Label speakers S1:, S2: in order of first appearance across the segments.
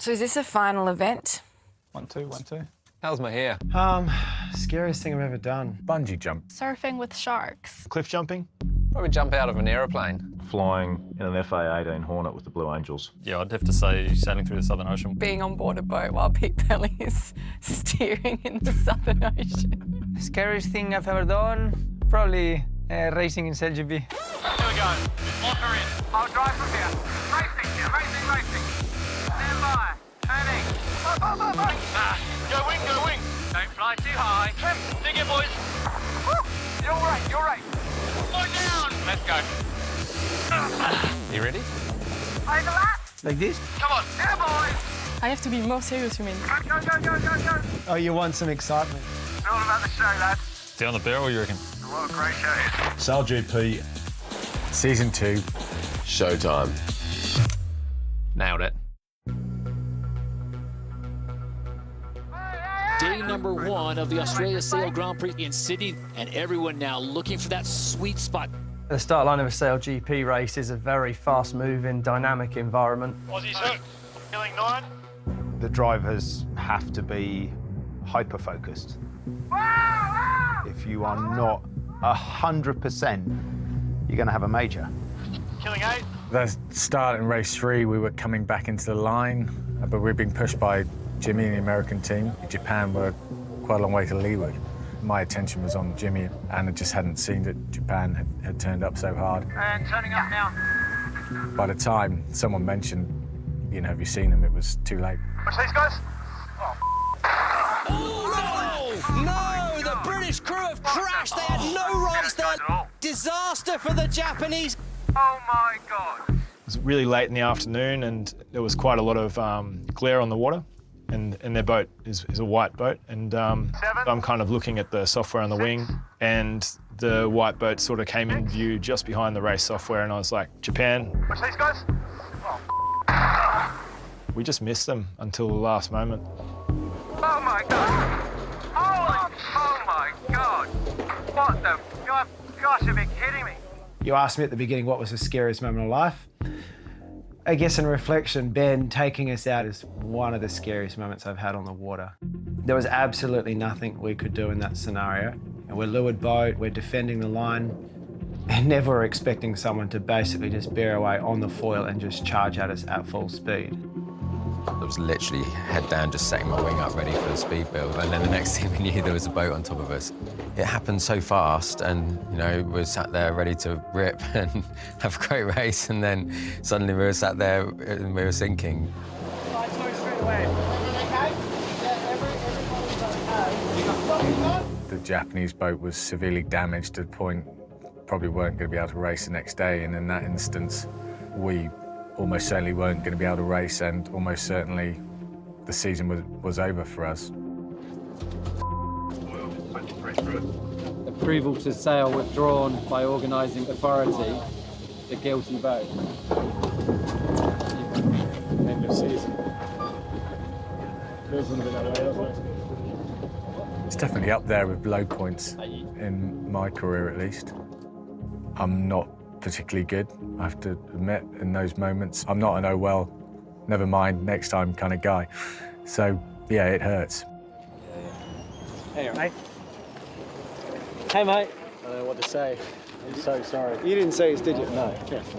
S1: So is this a final event?
S2: 1, 2, 1, 2.
S3: How's my hair?
S4: Scariest thing I've ever done.
S2: Bungee jump.
S5: Surfing with sharks.
S2: Cliff jumping.
S3: Probably jump out of an aeroplane.
S6: Flying in an FA-18 Hornet with the Blue Angels.
S7: Yeah, I'd have to say sailing through the Southern Ocean.
S1: Being on board a boat while Pete Belly is steering in the Southern Ocean.
S8: Scariest thing I've ever done? Probably racing in JBay.
S9: Here we go. Water in. I'll drive from here. Racing here. Racing. Stand by. Turning. Go wing. Don't fly too high. Dig it, boys. Woo. You're right. Slow down. Let's go.
S3: You ready?
S9: Overlap.
S4: Like this?
S9: Come on. Yeah, boys.
S1: I have to be more serious, you mean?
S9: Go.
S4: Oh, you want some excitement?
S9: It's all about the show, lads.
S7: Down the barrel, you reckon?
S9: What a great show it is.
S6: Sail GP.
S2: Season 2.
S3: Showtime. Nailed it.
S10: Day number 1 of the Australia Sail Grand Prix in Sydney, and everyone now looking for that sweet spot.
S4: The start line of a Sail GP race is a very fast-moving, dynamic environment.
S9: Aussie's hooked. Killing 9.
S2: The drivers have to be hyper-focused. If you are not 100%, you're going to have a major.
S9: Killing 8.
S2: The start in race 3, we were coming back into the line, but we were being pushed by Jimmy and the American team. Japan were quite a long way to leeward. My attention was on Jimmy, and I just hadn't seen that Japan had turned up so hard.
S9: And turning up now.
S2: By the time someone mentioned, you know, have you seen them, it was too late.
S9: Watch these guys.
S10: No! The British crew have crashed. They had no rights there. Disaster for the Japanese.
S9: Oh, my God.
S2: It was really late in the afternoon, and there was quite a lot of glare on the water. And their boat is a white boat, and I'm kind of looking at the software on the wing, and the white boat sort of came in view just behind the race software, and I was like, Japan.
S9: Watch these guys.
S2: We just missed them until the last moment.
S9: Oh, my God. Oh, my God. What the... Gosh, you've been kidding me.
S4: You asked me at the beginning what was the scariest moment of life. I guess in reflection, Ben taking us out is one of the scariest moments I've had on the water. There was absolutely nothing we could do in that scenario. And we're leeward boat, we're defending the line, and never were expecting someone to basically just bear away on the foil and just charge at us at full speed.
S3: I was literally head down, just setting my wing up ready for the speed build, and then the next thing we knew, there was a boat on top of us. It happened so fast, and, you know, we were sat there ready to rip and have a great race, and then suddenly we were sat there and we were sinking.
S2: The Japanese boat was severely damaged to the point probably weren't going to be able to race the next day, and in that instance, we almost certainly weren't going to be able to race, and almost certainly the season was over for us.
S8: Approval to sail withdrawn by organising authority, the guilty vote.
S2: End of season. It's definitely up there with low points, in my career at least. I'm not particularly good, I have to admit, in those moments. I'm not an oh well, never mind, next time kind of guy. So, yeah, it hurts.
S4: Hey, mate. Hey, mate.
S8: I don't know what to say. I'm so sorry.
S4: You didn't see us, did you?
S8: No, no. Just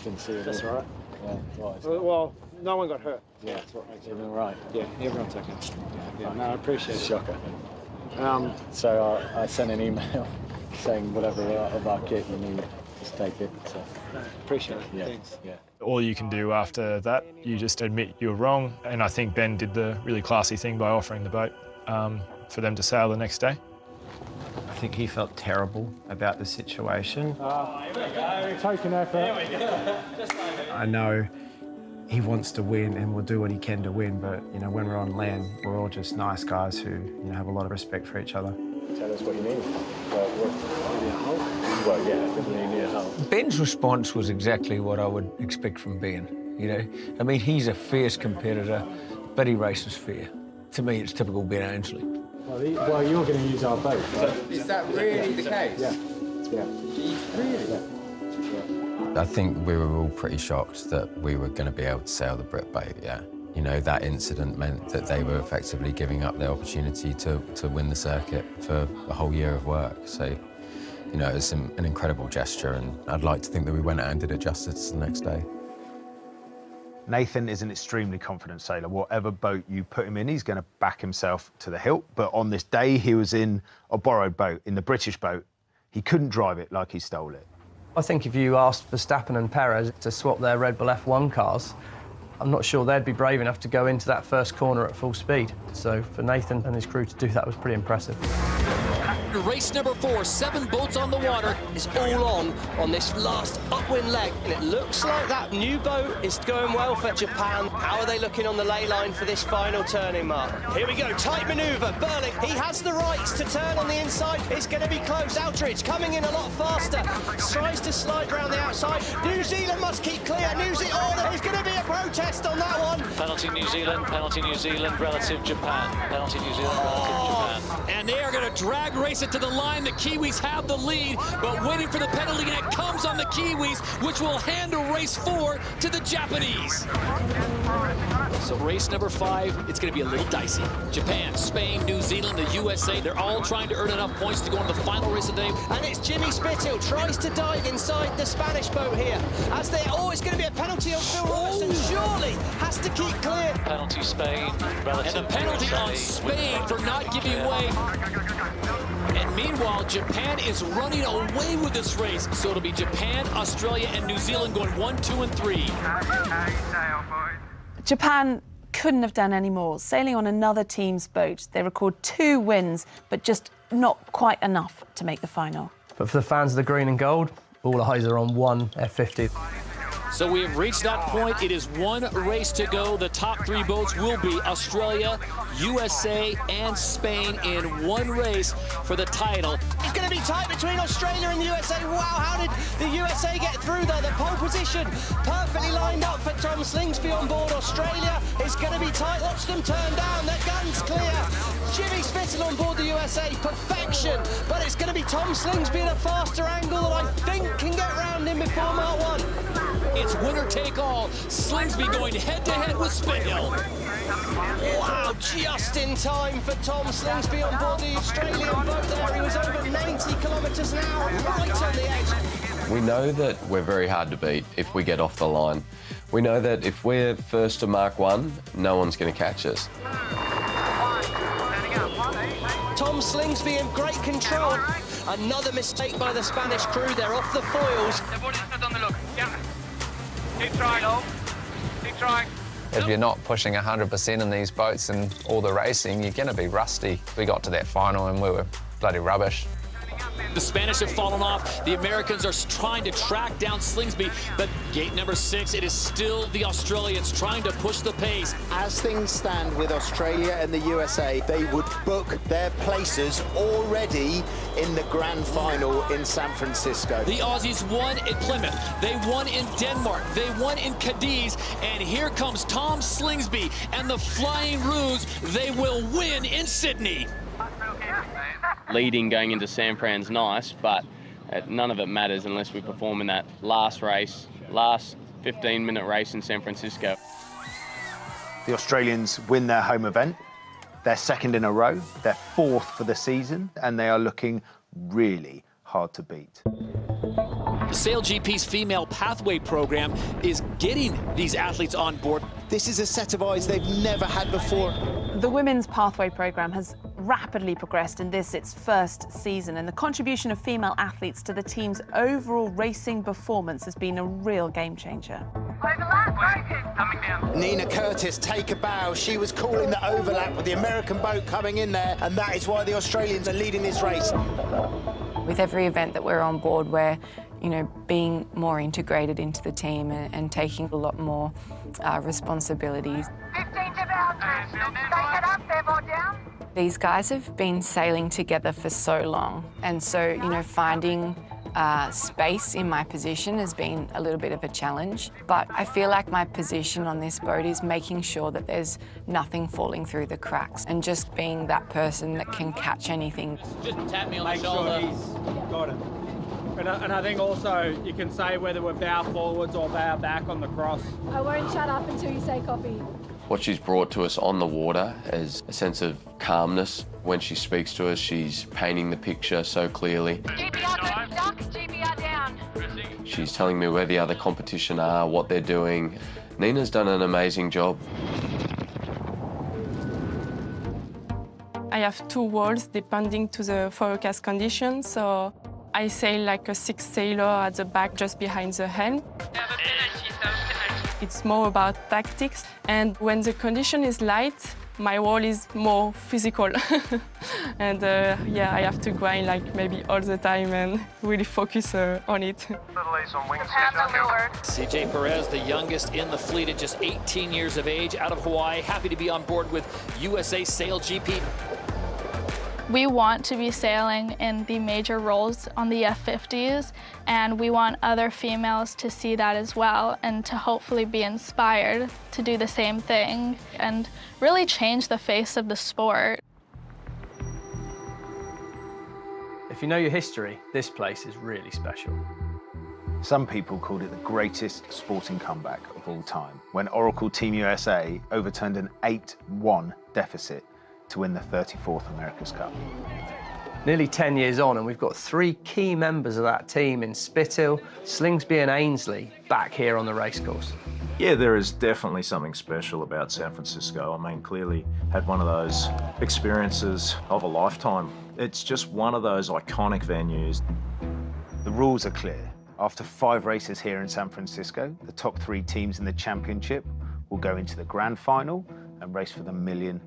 S8: didn't see it.
S4: That's all right.
S8: Yeah, right.
S4: Well, no one got hurt.
S8: Yeah,
S4: That's what makes it
S8: everything right.
S4: Yeah, everyone's okay. Yeah, no, I appreciate it.
S8: Shocker.
S4: So
S8: I sent an email saying whatever of our kit you need, just take it. So.
S4: appreciate it.
S8: Yeah.
S4: Thanks.
S8: Yeah.
S2: All you can do after that, you just admit you were wrong, and I think Ben did the really classy thing by offering the boat for them to sail the next day.
S4: I think he felt terrible about the situation.
S8: Here we go. Token effort. Here we go.
S4: I know he wants to win and will do what he can to win, but, you know, when we're on land, we're all just nice guys who, you know, have a lot of respect for each other.
S8: Tell us what you need. Well, yeah, definitely need help.
S11: Ben's response was exactly what I would expect from Ben, you know. I mean, he's a fierce competitor, but he races fair. To me, it's typical Ben Ainsley.
S8: Well, you're going to use our boat, right?
S3: Is that really the case?
S8: Yeah. Yeah.
S3: Really?
S8: Yeah.
S3: I think we were all pretty shocked that we were going to be able to sail the Brit boat, yeah. You know, that incident meant that they were effectively giving up their opportunity to win the circuit for a whole year of work. So, you know, it's an incredible gesture, and I'd like to think that we went out and did it justice the next day.
S5: Nathan is an extremely confident sailor. Whatever boat you put him in, he's going to back himself to the hilt. But on this day, he was in a borrowed boat, in the British boat. He couldn't drive it like he stole it.
S12: I think if you asked Verstappen and Perez to swap their Red Bull F1 cars, I'm not sure they'd be brave enough to go into that first corner at full speed. So for Nathan and his crew to do that was pretty impressive.
S10: Race number 4, 7 boats on the water, is all on this last upwind leg. And it looks like that new boat is going well for Japan. How are they looking on the ley line for this final turning, Mark? Here we go, tight manoeuvre. Burling, he has the rights to turn on the inside. It's going to be close. Outridge coming in a lot faster. Tries to slide around the outside. New Zealand must keep clear. New Zealand, oh, there's going to be a protest on that one.
S13: Penalty New Zealand relative Japan. Penalty New Zealand relative Japan.
S10: And they are going to drag race it to the line. The Kiwis have the lead, but waiting for the penalty, and it comes on the Kiwis, which will hand race 4 to the Japanese. So race number 5, it's going to be a little dicey. Japan, Spain, New Zealand, the USA, they're all trying to earn enough points to go into the final race of the day. And it's Jimmy Spithill tries to dive inside the Spanish boat here. As they, it's going to be a penalty on Phil Robertson. Surely has to keep clear.
S13: Penalty Spain, relative
S10: and the penalty on Spain for not giving way. And meanwhile, Japan is running away with this race. So it'll be Japan, Australia, and New Zealand going 1, 2, and 3.
S1: Japan couldn't have done any more. Sailing on another team's boat, they record 2 wins, but just not quite enough to make the final.
S12: But for the fans of the green and gold, all eyes are on one F50.
S10: So we have reached that point. It is 1 race to go. The top 3 boats will be Australia, USA, and Spain in 1 race for the title. It's going to be tight between Australia and the USA. Wow, how did the USA get through there? The pole position perfectly lined up for Tom Slingsby on board. Australia is going to be tight. Watch them turn down. Their gun's clear. Jimmy Spithill on board the USA. Perfection. But it's going to be Tom Slingsby at a faster angle that I think can get round him before Mark 1. It's winner take all. Slingsby going head-to-head with Spithill. Wow, just in time for Tom Slingsby on board the Australian boat there. He was over 90 kilometres an hour, right on the edge.
S14: We know that we're very hard to beat if we get off the line. We know that if we're first to Mark 1, no one's going to catch us.
S10: Tom Slingsby in great control. Another mistake by the Spanish crew. They're off the foils.
S9: Keep trying, keep trying.
S15: If you're not pushing 100% in these boats and all the racing, you're going to be rusty. We got to that final and we were bloody rubbish.
S10: The Spanish have fallen off. The Americans are trying to track down Slingsby, but gate number 6, it is still the Australians trying to push the pace.
S16: As things stand with Australia and the USA, they would book their places already in the grand final in San Francisco.
S10: The Aussies won in Plymouth. They won in Denmark. They won in Cadiz. And here comes Tom Slingsby and the Flying Roos. They will win in Sydney.
S17: Leading going into San Fran's nice, but none of it matters unless we perform in that last race, last 15-minute race in San Francisco.
S5: The Australians win their home event. They're 2nd in a row. They're 4th for the season, and they are looking really hard to beat.
S10: The SailGP's Female Pathway program is getting these athletes on board.
S16: This is a set of eyes they've never had before.
S1: The Women's Pathway program has rapidly progressed in its first season, and the contribution of female athletes to the team's overall racing performance has been a real game changer.
S16: Nina Curtis, take a bow. She was calling the overlap with the American boat coming in there, and that is why the Australians are leading this race.
S18: With every event that we're on board, we're being more integrated into the team and taking a lot more responsibilities.
S9: 15 to boundaries. Take it up there, board down.
S18: These guys have been sailing together for so long, and so, finding space in my position has been a little bit of a challenge. But I feel like my position on this boat is making sure that there's nothing falling through the cracks and just being that person that can catch anything.
S10: Just tap me on the shoulder.
S19: Make sure he's got it. And I think also you can say whether we're bow forwards or bow back on the cross.
S20: I won't shut up until you say copy.
S14: What she's brought to us on the water is a sense of calmness. When she speaks to us, she's painting the picture so clearly.
S9: JBR stuck, JBR down.
S14: She's telling me where the other competition are, what they're doing. Nina's done an amazing job.
S20: I have 2 walls depending to the forecast conditions, so I sail like a 6 sailor at the back just behind the helm. It's more about tactics, and when the condition is light, my role is more physical. And yeah, I have to grind like maybe all the time and really focus on it.
S10: CJ Perez, the youngest in the fleet at just 18 years of age, out of Hawaii, happy to be on board with USA Sail GP.
S21: We want to be sailing in the major roles on the F50s, and we want other females to see that as well and to hopefully be inspired to do the same thing and really change the face of the sport.
S12: If you know your history, this place is really special.
S5: Some people called it the greatest sporting comeback of all time, when Oracle Team USA overturned an 8-1 deficit to win the 34th America's Cup.
S12: Nearly 10 years on, and we've got 3 key members of that team in Spithill, Slingsby and Ainsley back here on the racecourse.
S6: Yeah, there is definitely something special about San Francisco. I mean, clearly had one of those experiences of a lifetime. It's just one of those iconic venues.
S5: The rules are clear. After 5 races here in San Francisco, the top 3 teams in the championship will go into the grand final and race for the $1 million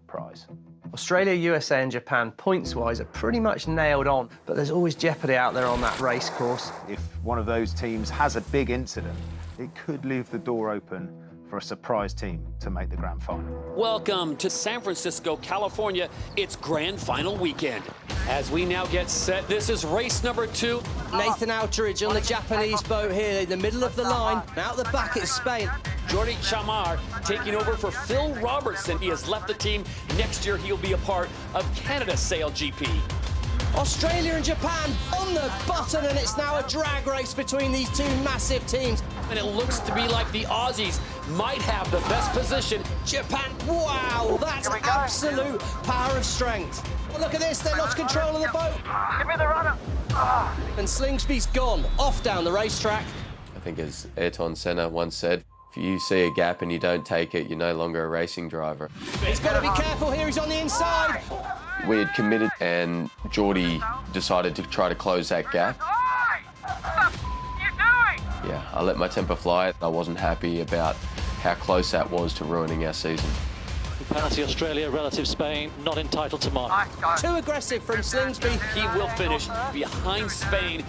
S5: prize.
S12: Australia, USA and Japan, points-wise, are pretty much nailed on, but there's always jeopardy out there on that race course.
S5: If one of those teams has a big incident, it could leave the door open for a surprise team to make the grand final.
S10: Welcome to San Francisco, California. It's grand final weekend. As we now get set, this is race number 2.
S22: Nathan Outridge on the Japanese boat here in the middle of the line. Out the back it's Spain.
S10: Jordi Chamar taking over for Phil Robertson. He has left the team. Next year, he'll be a part of Canada Sail GP.
S22: Australia and Japan on the button, and it's now a drag race between these 2 massive teams.
S10: And it looks to be like the Aussies might have the best position.
S22: Japan, wow, that's absolute power of strength. Well, look at this, they lost control of the boat.
S9: Give me the runner.
S22: And Slingsby's gone, off down the racetrack.
S14: I think as Ayrton Senna once said, if you see a gap and you don't take it, you're no longer a racing driver.
S22: He's got to be careful here, he's on the inside.
S14: We had committed and Jordi decided to try to close that gap. Yeah, I let my temper fly. I wasn't happy about how close that was to ruining our season.
S13: Penalty Australia, relative Spain, not entitled to mark.
S22: Too aggressive from Slingsby.
S10: He will finish behind Spain.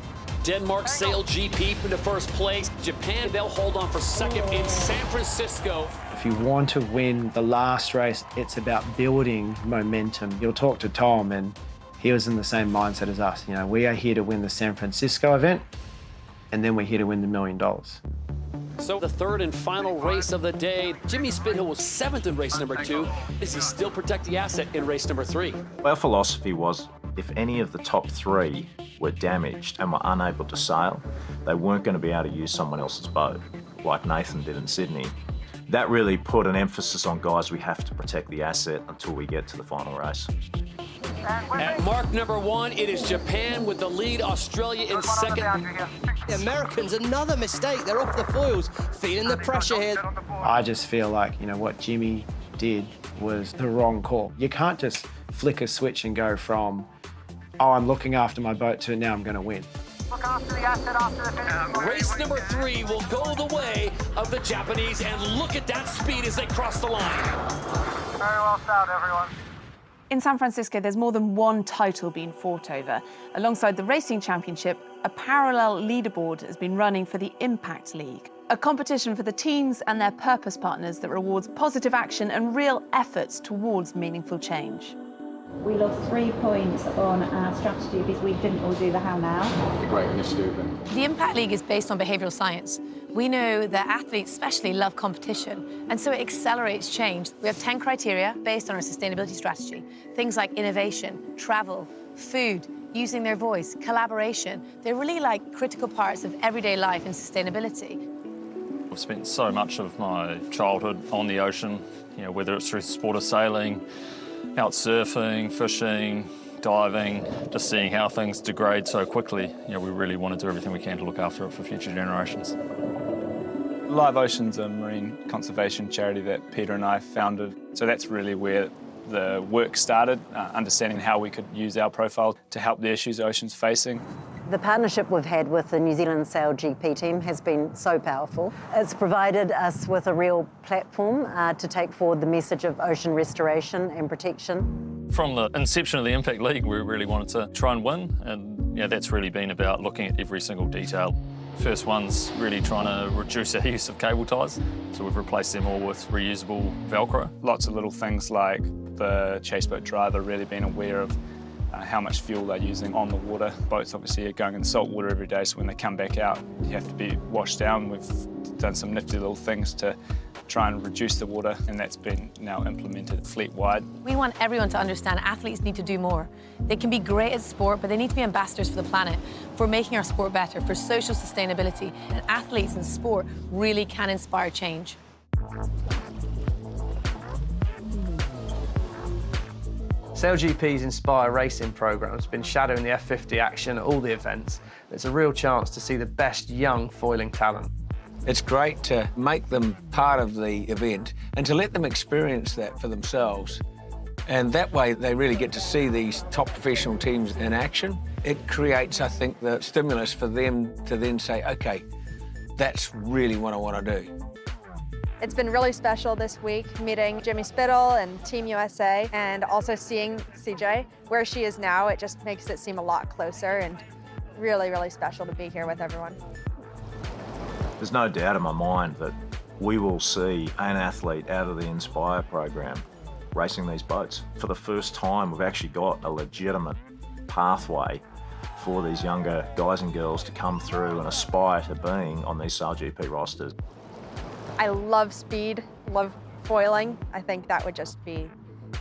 S10: Denmark Sail GP into first place. Japan, they'll hold on for second in San Francisco.
S4: If you want to win the last race, it's about building momentum. You'll talk to Tom, and he was in the same mindset as us. You know, we are here to win the San Francisco event, and then we're here to win the $1 million.
S10: So the third and final race of the day, Jimmy Spithill was 7th in race number 2. Does he still protect the asset in race number 3?
S6: Our philosophy was if any of the top 3 were damaged and were unable to sail, they weren't going to be able to use someone else's boat, like Nathan did in Sydney. That really put an emphasis on, guys, we have to protect the asset until we get to the final race.
S10: At mark number 1, it is Japan with the lead, Australia in second.
S22: The Americans, another mistake. They're off the foils, feeling the pressure here.
S4: I just feel like, you know, what Jimmy did was the wrong call. You can't just flick a switch and go from, oh, I'm looking after my boat to now I'm going to win.
S9: Look after the asset after the finish.
S10: Race number 3 will go the way of the Japanese, and look at that speed as they cross the line.
S9: Very well sailed, everyone.
S1: In San Francisco, there's more than one title being fought over. Alongside the Racing Championship, a parallel leaderboard has been running for the Impact League, a competition for the teams and their purpose partners that rewards positive action and real efforts towards meaningful change.
S23: We lost 3 points on our strategy because we didn't all do the how now.
S14: A great initiative.
S24: The Impact League is based on behavioural science. We know that athletes especially love competition, and so it accelerates change. We have 10 criteria based on our sustainability strategy. Things like innovation, travel, food, using their voice, collaboration. They're really like critical parts of everyday life and sustainability.
S2: I've spent so much of my childhood on the ocean, you know, whether it's through the sport of sailing, out surfing, fishing, diving, just seeing how things degrade so quickly. You know, we really want to do everything we can to look after it for future generations.
S7: Live Ocean's a marine conservation charity that Peter and I founded, so that's really where the work started, understanding how we could use our profile to help the issues the ocean's facing.
S8: The partnership we've had with the New Zealand Sail GP team has been so powerful. It's provided us with a real platform to take forward the message of ocean restoration and protection.
S2: From the inception of the Impact League, we really wanted to try and win, and yeah, that's really been about looking at every single detail. First one's really trying to reduce our use of cable ties, so we've replaced them all with reusable Velcro.
S7: Lots of little things like the chase boat driver really being aware of how much fuel they're using on the water. Boats obviously are going in salt water every day, so when they come back out, you have to be washed down. We've done some nifty little things to try and reduce the water, and that's been now implemented fleet-wide.
S24: We want everyone to understand athletes need to do more. They can be great at sport, but they need to be ambassadors for the planet, for making our sport better, for social sustainability. And athletes in sport really can inspire change.
S12: Sail GP's Inspire Racing programme has been shadowing the F50 action at all the events. It's a real chance to see the best young foiling talent.
S11: It's great to make them part of the event and to let them experience that for themselves. And that way they really get to see these top professional teams in action. It creates, I think, the stimulus for them to then say, OK, that's really what I want to do.
S25: It's been really special this week, meeting Jimmy Spittle and Team USA, and also seeing CJ. Where she is now, it just makes it seem a lot closer, and really, really special to be here with everyone.
S6: There's no doubt in my mind that we will see an athlete out of the Inspire program racing these boats. For the first time, we've actually got a legitimate pathway for these younger guys and girls to come through and aspire to being on these Sail GP rosters.
S25: I love speed, love foiling. I think that would just be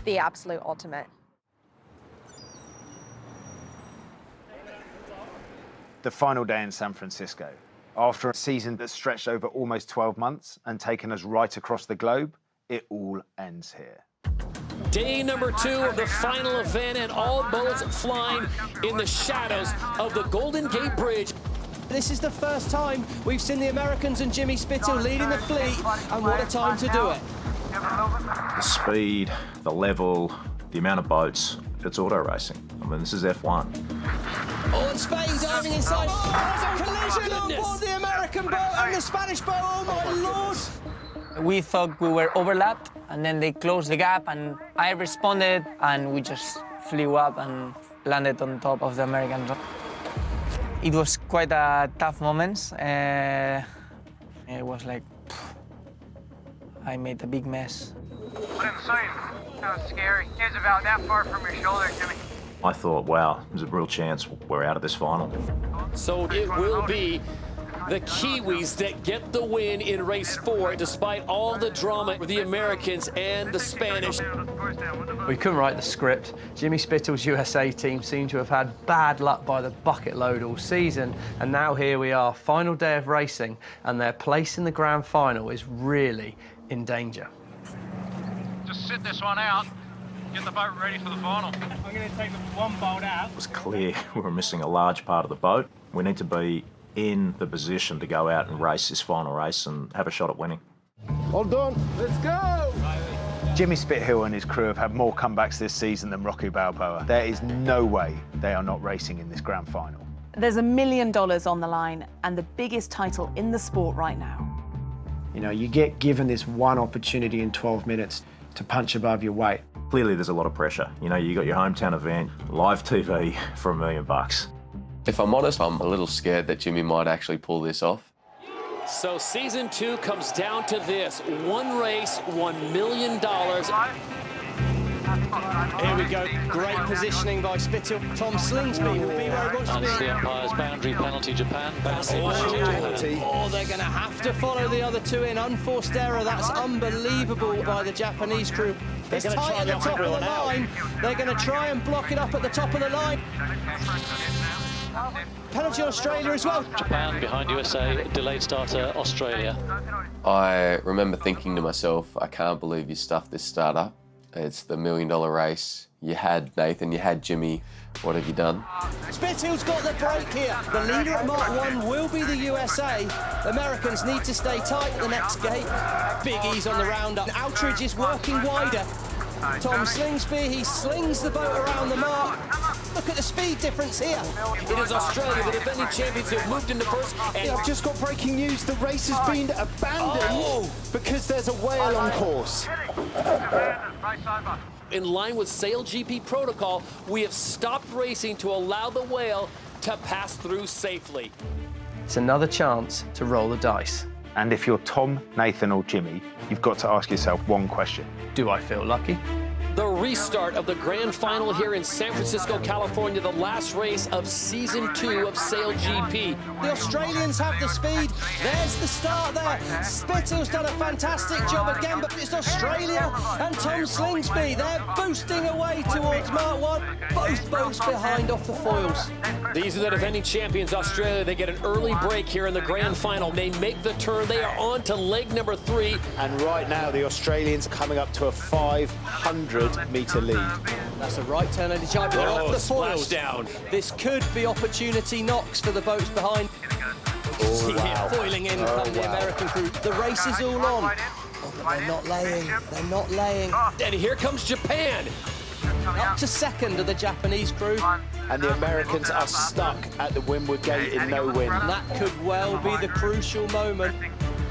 S25: the absolute ultimate.
S5: The final day in San Francisco. After a season that stretched over almost 12 months and taken us right across the globe, it all ends here.
S10: Day number 2 of the final event, and all boats flying in the shadows of the Golden Gate Bridge.
S22: This is the first time we've seen the Americans and Jimmy Spittle leading the fleet, and what a time to do it.
S6: The speed, the level, the amount of boats, it's auto racing. I mean, this is F1.
S22: Oh, and Spain diving inside. Oh, there's a collision on board the American boat and the Spanish boat. Oh, my Lord.
S26: We thought we were overlapped, and then they closed the gap, and I responded, and we just flew up and landed on top of the American boat. It was quite a tough moment. It was like, I made a big mess.
S9: What insane. That was scary. It was about that far from your shoulder, Jimmy.
S6: I thought, wow, there's a real chance we're out of this final.
S10: So it will be the Kiwis that get the win in race 4, despite all the drama with the Americans and the Spanish.
S12: We couldn't write the script. Jimmy Spittle's USA team seemed to have had bad luck by the bucket load all season, and now here we are, final day of racing, and their place in the grand final is really in danger.
S9: Just sit this one out, get the boat ready for the final. I'm going to take the one bolt out.
S6: It was clear we were missing a large part of the boat. We need to be in the position to go out and race this final race and have a shot at winning.
S5: All done. Let's go! Jimmy Spithill and his crew have had more comebacks this season than Rocky Balboa. There is no way they are not racing in this grand final.
S1: There's $1 million on the line and the biggest title in the sport right now.
S4: You know, you get given this one opportunity in 12 minutes to punch above your weight.
S6: Clearly there's a lot of pressure. You know, you got your hometown event, live TV for $1 million.
S14: If I'm honest, I'm a little scared that Jimmy might actually pull this off.
S10: So season 2 comes down to this: one race, $1 million.
S22: Here we go. Great positioning by Spittle. Tom Slingsby will be where he wants to be.
S13: That's the umpire's boundary penalty, Japan. Penalty.
S22: Oh, they're going to have to follow the other two in. Unforced error. That's unbelievable by the Japanese crew. It's tight at the top of the line. They're going to try and block it up at the top of the line. Penalty Australia as well.
S13: Japan behind USA, delayed starter Australia.
S14: I remember thinking to myself, I can't believe you stuffed this start up. It's the $1 million race. You had Nathan, you had Jimmy. What have you done?
S22: Spittle's got the break here. The leader at Mark 1 will be the USA. Americans need to stay tight at the next gate. Big ease on the roundup. Outridge is working wider. Tom Slingsby, he slings the boat around the mark. Look at the speed difference here.
S10: It is Australia, the defending champions, who have moved into first. And
S3: I've just got breaking news. The race has been abandoned because there's a whale on course.
S10: In line with SailGP protocol, we have stopped racing to allow the whale to pass through safely.
S12: It's another chance to roll the dice.
S5: And if you're Tom, Nathan or Jimmy, you've got to ask yourself one question.
S12: Do I feel lucky?
S10: The restart of the grand final here in San Francisco, California, the last race of season 2 of SailGP.
S22: The Australians have the speed. There's the start there. Spittle's done a fantastic job again, but it's Australia and Tom Slingsby. They're boosting away towards Mark 1. Both boats behind off the foils.
S10: These are the defending champions, Australia. They get an early break here in the grand final. They make the turn. They are on to leg number 3.
S3: And right now, the Australians are coming up to a 500-metre lead.
S22: That's a right turn only charge. They're off the foils.
S10: Down.
S22: This could be opportunity knocks for the boats behind. Foiling in come the American crew. The race is all on. Oh, but they're not laying. They're not laying.
S10: And here comes Japan.
S22: Up to second of the Japanese crew.
S3: And the Americans are stuck at the Windward Gate in no wind.
S22: That could well be the crucial moment.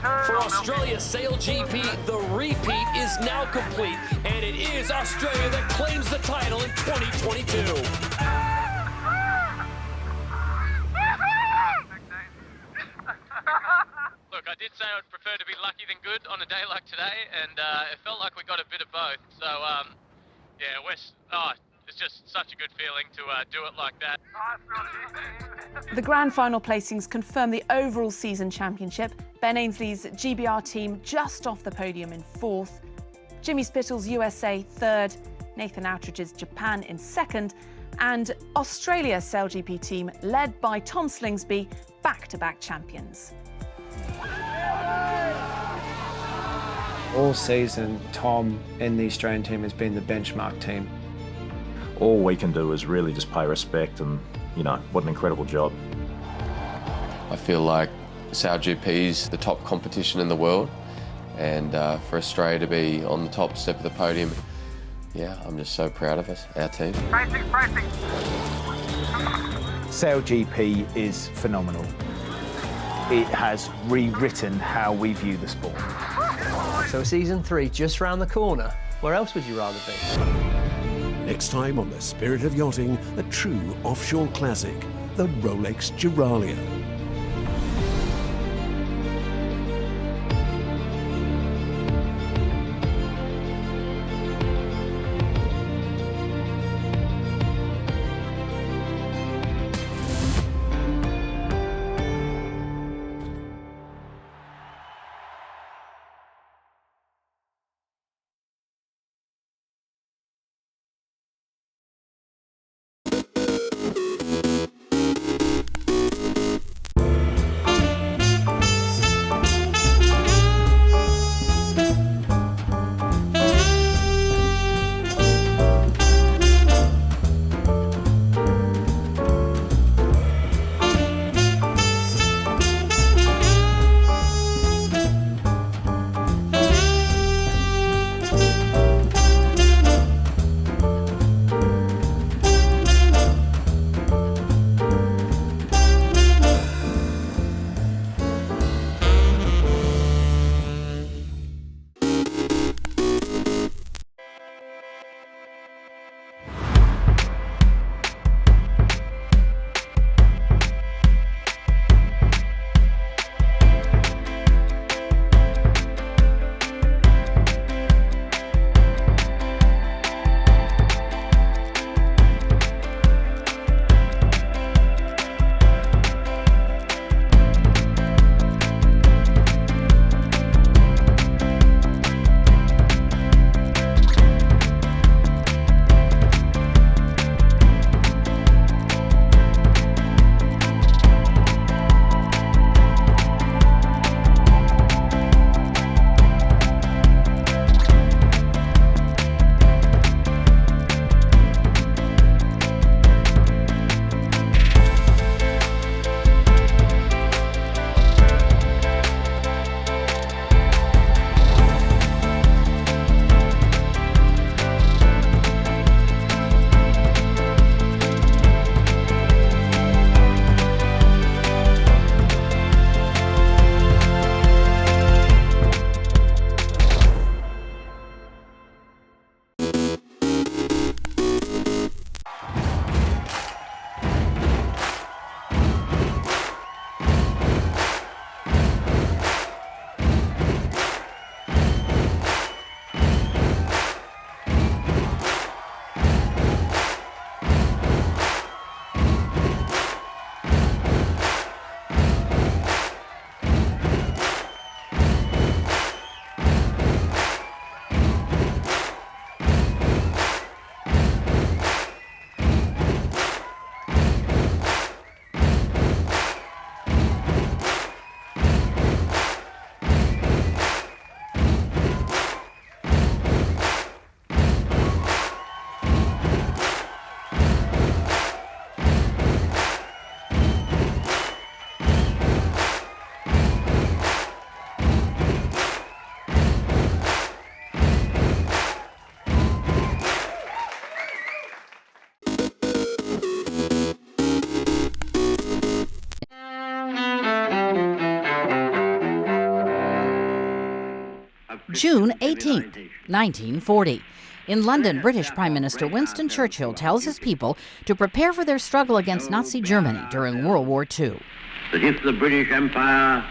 S10: For Australia, SailGP, the repeat is now complete, and it is Australia that claims the title in 2022.
S9: Look, I did say I'd prefer to be lucky than good on a day like today, and it felt like we got a bit of both. So, yeah, it's just such a good feeling to do it like that.
S1: The grand final placings confirm the overall season championship. Ben Ainsley's GBR team just off the podium in 4th. Jimmy Spittle's USA 3rd. Nathan Outridge's Japan in 2nd. And Australia's SailGP team, led by Tom Slingsby, back-to-back champions.
S4: All season, Tom in the Australian team has been the benchmark team.
S6: All we can do is really just pay respect and, you know, what an incredible job.
S14: I feel like SailGP is the top competition in the world, and for Australia to be on the top step of the podium, yeah, I'm just so proud of us, our team.
S5: SailGP is phenomenal. It has rewritten how we view the sport.
S12: So season 3 just round the corner. Where else would you rather be?
S15: Next time on The Spirit of Yachting, a true offshore classic, the Rolex Giralia.
S16: June 18th, 1940. In London, British Prime Minister Winston Churchill tells his people to prepare for their struggle against Nazi Germany during World War II.
S17: That if the British Empire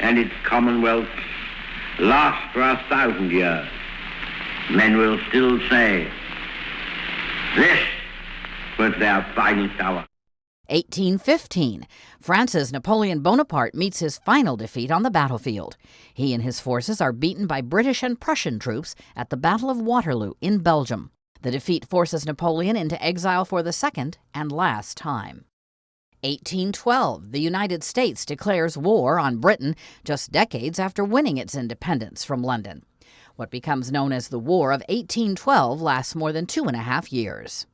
S17: and its Commonwealth last for 1,000 years, men will still say, this was their finest hour.
S16: 1815. France's Napoleon Bonaparte meets his final defeat on the battlefield. He and his forces are beaten by British and Prussian troops at the Battle of Waterloo in Belgium. The defeat forces Napoleon into exile for the second and last time. 1812. The United States declares war on Britain just decades after winning its independence from London. What becomes known as the War of 1812 lasts more than 2.5 years.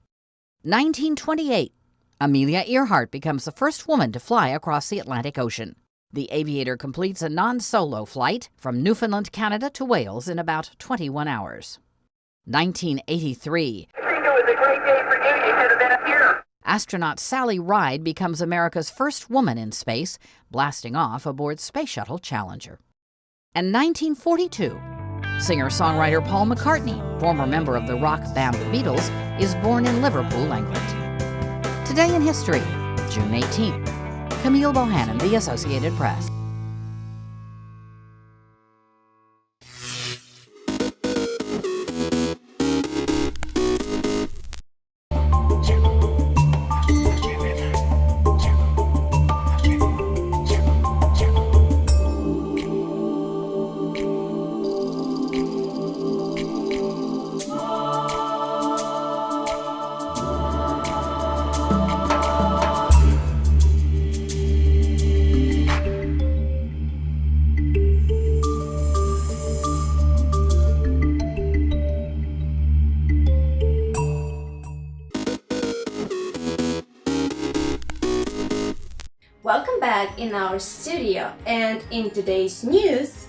S16: 1928. Amelia Earhart becomes the first woman to fly across the Atlantic Ocean. The aviator completes a non-solo flight from Newfoundland, Canada to Wales in about 21 hours. 1983.
S9: It was a great day for you. You should have been up here.
S16: Astronaut Sally Ride becomes America's first woman in space, blasting off aboard Space Shuttle Challenger. And 1942. Singer-songwriter Paul McCartney, former member of the rock band The Beatles, is born in Liverpool, England. Today in History, June 18th. Camille Bohannon, The Associated Press.
S18: Welcome back in our studio, and in today's news,